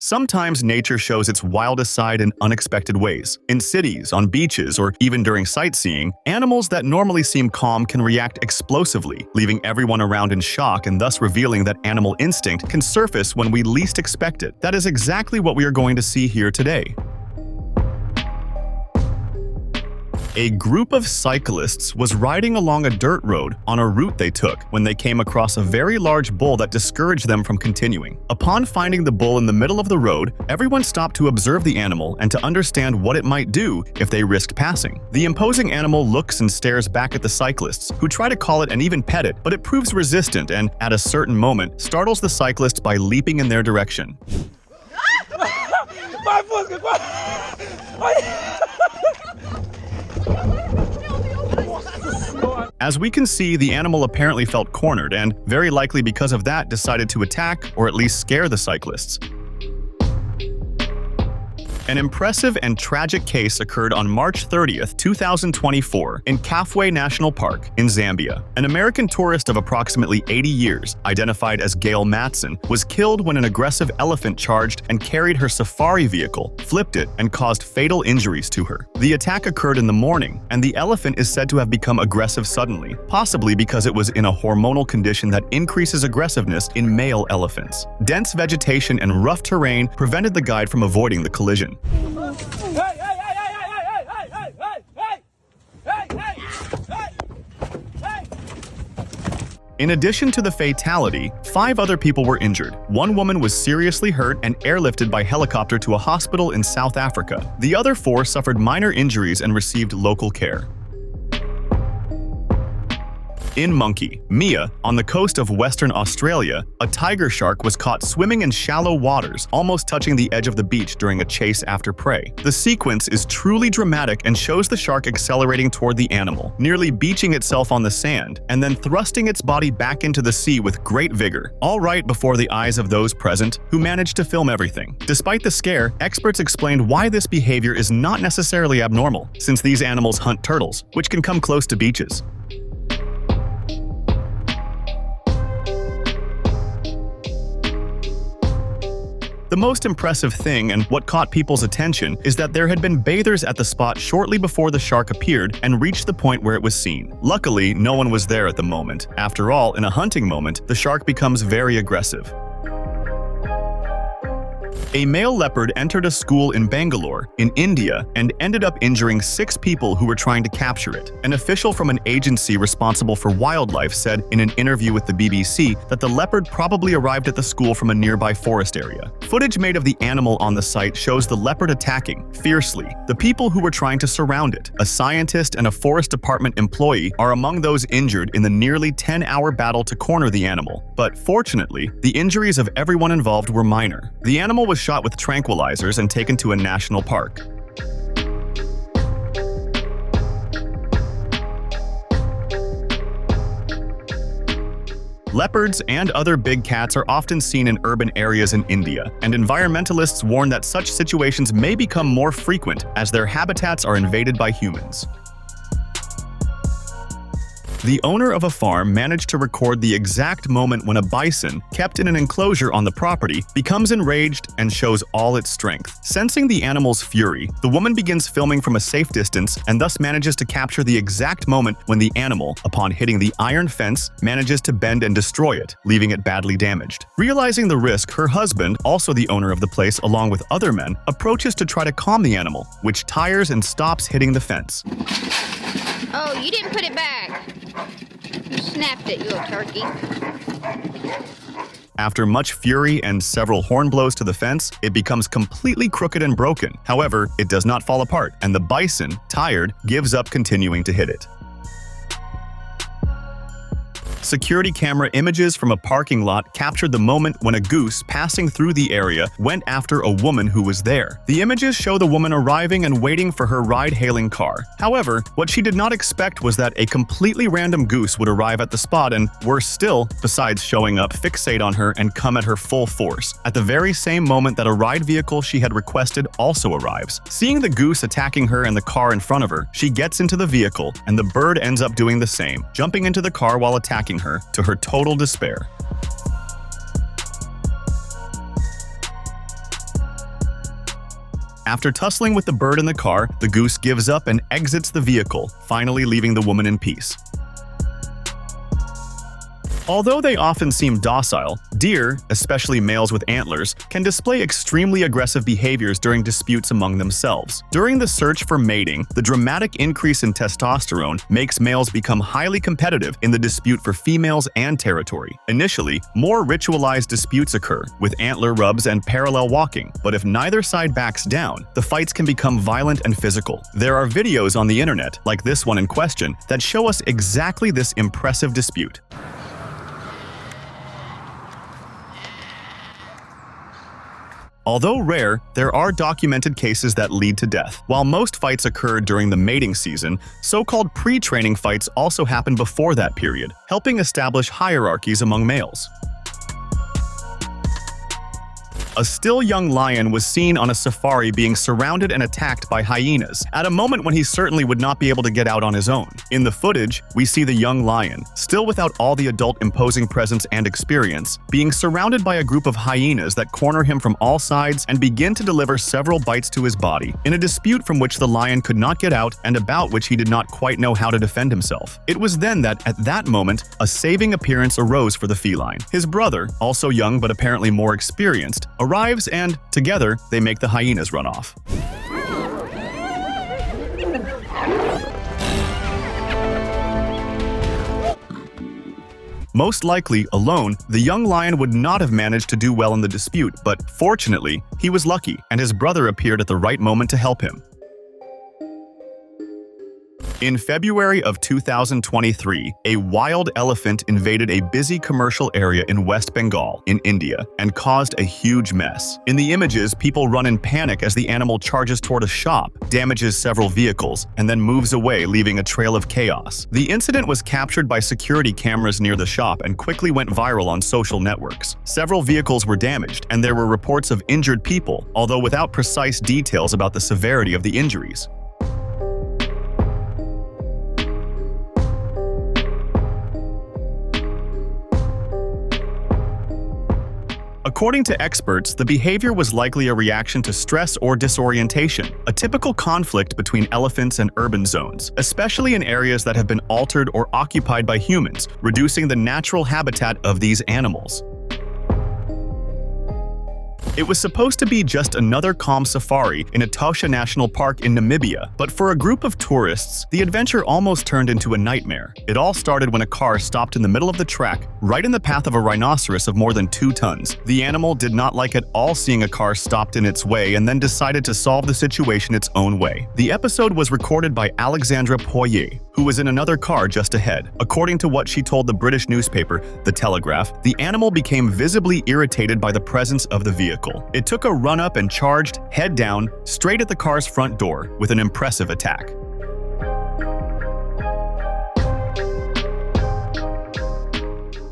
Sometimes nature shows its wildest side in unexpected ways. In cities, on beaches, or even during sightseeing, animals that normally seem calm can react explosively, leaving everyone around in shock and thus revealing that animal instinct can surface when we least expect it. That is exactly what we are going to see here today. A group of cyclists was riding along a dirt road on a route they took when they came across a very large bull that discouraged them from continuing. Upon finding the bull in the middle of the road, everyone stopped to observe the animal and to understand what it might do if they risked passing. The imposing animal looks and stares back at the cyclists, who try to call it and even pet it, but it proves resistant and, at a certain moment, startles the cyclists by leaping in their direction. As we can see, the animal apparently felt cornered and, very likely because of that, decided to attack or at least scare the cyclists. An impressive and tragic case occurred on March 30th, 2024 in Kafue National Park in Zambia. An American tourist of approximately 80 years, identified as Gail Matson, was killed when an aggressive elephant charged and carried her safari vehicle, flipped it, and caused fatal injuries to her. The attack occurred in the morning, and the elephant is said to have become aggressive suddenly, possibly because it was in a hormonal condition that increases aggressiveness in male elephants. Dense vegetation and rough terrain prevented the guide from avoiding the collision. In addition to the fatality, 5 other people were injured. One woman was seriously hurt and airlifted by helicopter to a hospital in South Africa. The other 4 suffered minor injuries and received local care. In Monkey, Mia, on the coast of Western Australia, a tiger shark was caught swimming in shallow waters, almost touching the edge of the beach during a chase after prey. The sequence is truly dramatic and shows the shark accelerating toward the animal, nearly beaching itself on the sand, and then thrusting its body back into the sea with great vigor, all right before the eyes of those present, who managed to film everything. Despite the scare, experts explained why this behavior is not necessarily abnormal, since these animals hunt turtles, which can come close to beaches. The most impressive thing, and what caught people's attention, is that there had been bathers at the spot shortly before the shark appeared and reached the point where it was seen. Luckily, no one was there at the moment. After all, in a hunting moment, the shark becomes very aggressive. A male leopard entered a school in Bangalore, in India, and ended up injuring 6 people who were trying to capture it. An official from an agency responsible for wildlife said in an interview with the BBC that the leopard probably arrived at the school from a nearby forest area. Footage made of the animal on the site shows the leopard attacking, fiercely, the people who were trying to surround it. A scientist and a forest department employee are among those injured in the nearly 10-hour battle to corner the animal. But fortunately, the injuries of everyone involved were minor. The animal was shot with tranquilizers and taken to a national park. Leopards and other big cats are often seen in urban areas in India, and environmentalists warn that such situations may become more frequent as their habitats are invaded by humans. The owner of a farm managed to record the exact moment when a bison, kept in an enclosure on the property, becomes enraged and shows all its strength. Sensing the animal's fury, the woman begins filming from a safe distance and thus manages to capture the exact moment when the animal, upon hitting the iron fence, manages to bend and destroy it, leaving it badly damaged. Realizing the risk, her husband, also the owner of the place along with other men, approaches to try to calm the animal, which tires and stops hitting the fence. Oh, you didn't put it back. You snapped it, you little turkey. After much fury and several horn blows to the fence, it becomes completely crooked and broken. However, it does not fall apart, and the bison, tired, gives up continuing to hit it. Security camera images from a parking lot captured the moment when a goose passing through the area went after a woman who was there. The images show the woman arriving and waiting for her ride-hailing car. However, what she did not expect was that a completely random goose would arrive at the spot and, worse still, besides showing up, fixate on her and come at her full force, at the very same moment that a ride vehicle she had requested also arrives. Seeing the goose attacking her and the car in front of her, she gets into the vehicle, and the bird ends up doing the same, jumping into the car while attacking her, to her total despair. After tussling with the bird in the car, the goose gives up and exits the vehicle, finally leaving the woman in peace. Although they often seem docile, deer, especially males with antlers, can display extremely aggressive behaviors during disputes among themselves. During the search for mating, the dramatic increase in testosterone makes males become highly competitive in the dispute for females and territory. Initially, more ritualized disputes occur, with antler rubs and parallel walking, but if neither side backs down, the fights can become violent and physical. There are videos on the internet, like this one in question, that show us exactly this impressive dispute. Although rare, there are documented cases that lead to death. While most fights occur during the mating season, so-called pre-training fights also happen before that period, helping establish hierarchies among males. A still young lion was seen on a safari being surrounded and attacked by hyenas, at a moment when he certainly would not be able to get out on his own. In the footage, we see the young lion, still without all the adult imposing presence and experience, being surrounded by a group of hyenas that corner him from all sides and begin to deliver several bites to his body, in a dispute from which the lion could not get out and about which he did not quite know how to defend himself. It was then that, at that moment, a saving appearance arose for the feline. His brother, also young but apparently more experienced, arrives and, together, they make the hyenas run off. Most likely, alone, the young lion would not have managed to do well in the dispute, but fortunately, he was lucky, and his brother appeared at the right moment to help him. In February of 2023, a wild elephant invaded a busy commercial area in West Bengal, in India, and caused a huge mess. In the images, people run in panic as the animal charges toward a shop, damages several vehicles, and then moves away, leaving a trail of chaos. The incident was captured by security cameras near the shop and quickly went viral on social networks. Several vehicles were damaged, and there were reports of injured people, although without precise details about the severity of the injuries. According to experts, the behavior was likely a reaction to stress or disorientation, a typical conflict between elephants and urban zones, especially in areas that have been altered or occupied by humans, reducing the natural habitat of these animals. It was supposed to be just another calm safari in Etosha National Park in Namibia, but for a group of tourists, the adventure almost turned into a nightmare. It all started when a car stopped in the middle of the track, right in the path of a rhinoceros of more than 2 tons. The animal did not like at all seeing a car stopped in its way and then decided to solve the situation its own way. The episode was recorded by Alexandra Poirier, who was in another car just ahead. According to what she told the British newspaper, The Telegraph, the animal became visibly irritated by the presence of the vehicle. It took a run up and charged, head down, straight at the car's front door with an impressive attack.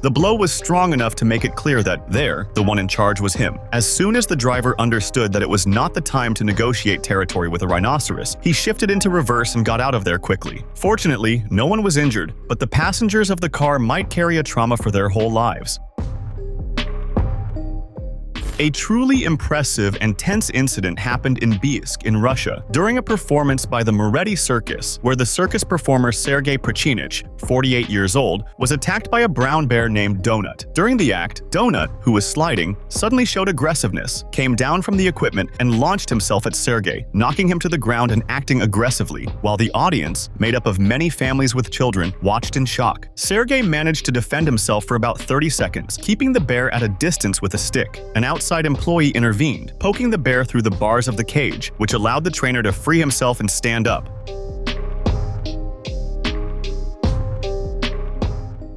The blow was strong enough to make it clear that the one in charge was him. As soon as the driver understood that it was not the time to negotiate territory with a rhinoceros, he shifted into reverse and got out of there quickly. Fortunately, no one was injured, but the passengers of the car might carry a trauma for their whole lives. A truly impressive and tense incident happened in Biysk in Russia during a performance by the Moretti Circus, where the circus performer Sergei Prichinich, 48 years old, was attacked by a brown bear named Donut. During the act, Donut, who was sliding, suddenly showed aggressiveness, came down from the equipment and launched himself at Sergei, knocking him to the ground and acting aggressively, while the audience, made up of many families with children, watched in shock. Sergei managed to defend himself for about 30 seconds, keeping the bear at a distance with a stick. An outside employee intervened, poking the bear through the bars of the cage, which allowed the trainer to free himself and stand up.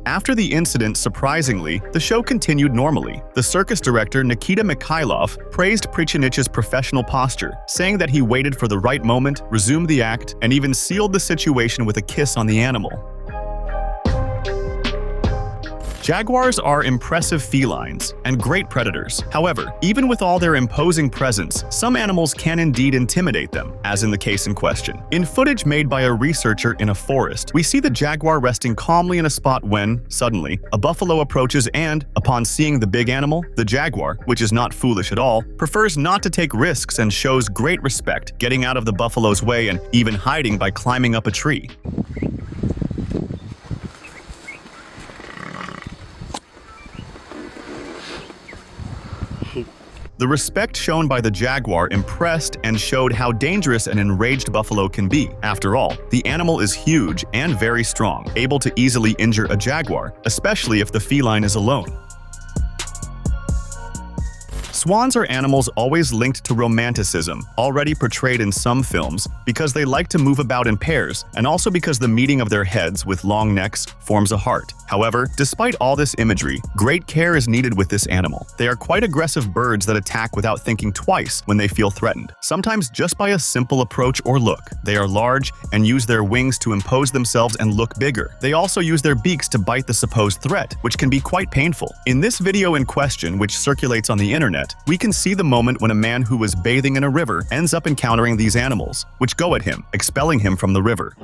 After the incident, surprisingly, the show continued normally. The circus director, Nikita Mikhailov, praised Prichinich's professional posture, saying that he waited for the right moment, resumed the act, and even sealed the situation with a kiss on the animal. Jaguars are impressive felines and great predators. However, even with all their imposing presence, some animals can indeed intimidate them, as in the case in question. In footage made by a researcher in a forest, we see the jaguar resting calmly in a spot when, suddenly, a buffalo approaches and, upon seeing the big animal, the jaguar, which is not foolish at all, prefers not to take risks and shows great respect, getting out of the buffalo's way and even hiding by climbing up a tree. The respect shown by the jaguar impressed and showed how dangerous an enraged buffalo can be. After all, the animal is huge and very strong, able to easily injure a jaguar, especially if the feline is alone. Swans are animals always linked to romanticism, already portrayed in some films, because they like to move about in pairs, and also because the meeting of their heads with long necks forms a heart. However, despite all this imagery, great care is needed with this animal. They are quite aggressive birds that attack without thinking twice when they feel threatened, sometimes just by a simple approach or look. They are large and use their wings to impose themselves and look bigger. They also use their beaks to bite the supposed threat, which can be quite painful. In this video in question, which circulates on the internet, we can see the moment when a man who was bathing in a river ends up encountering these animals, which go at him, expelling him from the river.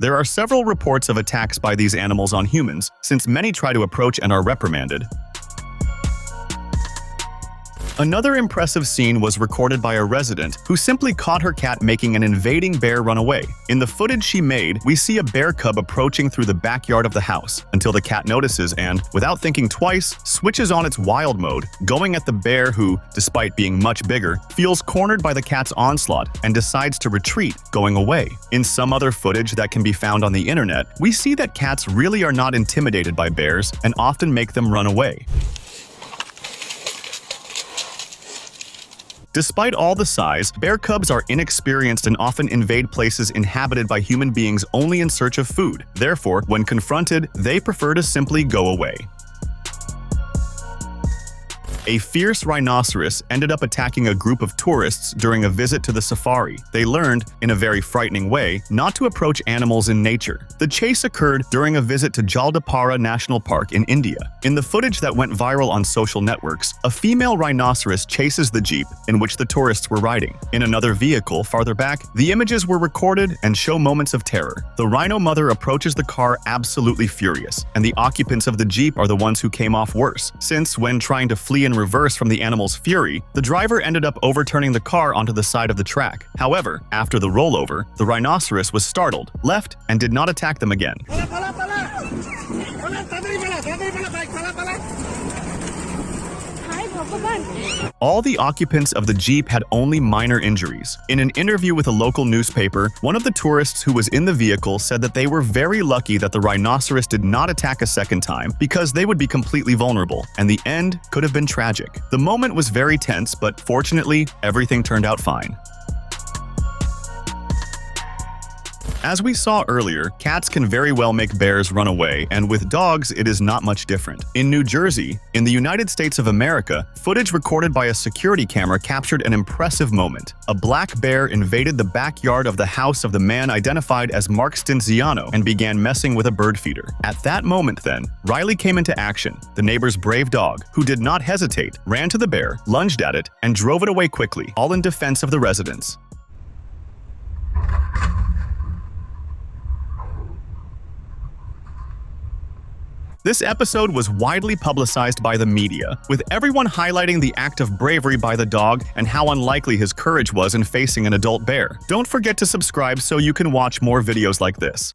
There are several reports of attacks by these animals on humans, since many try to approach and are reprimanded. Another impressive scene was recorded by a resident who simply caught her cat making an invading bear run away. In the footage she made, we see a bear cub approaching through the backyard of the house, until the cat notices and, without thinking twice, switches on its wild mode, going at the bear who, despite being much bigger, feels cornered by the cat's onslaught and decides to retreat, going away. In some other footage that can be found on the internet, we see that cats really are not intimidated by bears and often make them run away. Despite all the size, bear cubs are inexperienced and often invade places inhabited by human beings only in search of food. Therefore, when confronted, they prefer to simply go away. A fierce rhinoceros ended up attacking a group of tourists during a visit to the safari. They learned, in a very frightening way, not to approach animals in nature. The chase occurred during a visit to Jaldapara National Park in India. In the footage that went viral on social networks, a female rhinoceros chases the jeep in which the tourists were riding. In another vehicle farther back, the images were recorded and show moments of terror. The rhino mother approaches the car absolutely furious, and the occupants of the jeep are the ones who came off worse, since when trying to flee in reverse from the animal's fury, the driver ended up overturning the car onto the side of the track. However, after the rollover, the rhinoceros was startled, left, and did not attack them again. All the occupants of the jeep had only minor injuries. In an interview with a local newspaper, one of the tourists who was in the vehicle said that they were very lucky that the rhinoceros did not attack a second time because they would be completely vulnerable, and the end could have been tragic. The moment was very tense, but fortunately, everything turned out fine. As we saw earlier, cats can very well make bears run away, and with dogs, it is not much different. In New Jersey, in the United States of America, footage recorded by a security camera captured an impressive moment. A black bear invaded the backyard of the house of the man identified as Mark Stinziano and began messing with a bird feeder. At that moment then, Riley came into action. The neighbor's brave dog, who did not hesitate, ran to the bear, lunged at it, and drove it away quickly, all in defense of the residents. This episode was widely publicized by the media, with everyone highlighting the act of bravery by the dog and how unlikely his courage was in facing an adult bear. Don't forget to subscribe so you can watch more videos like this.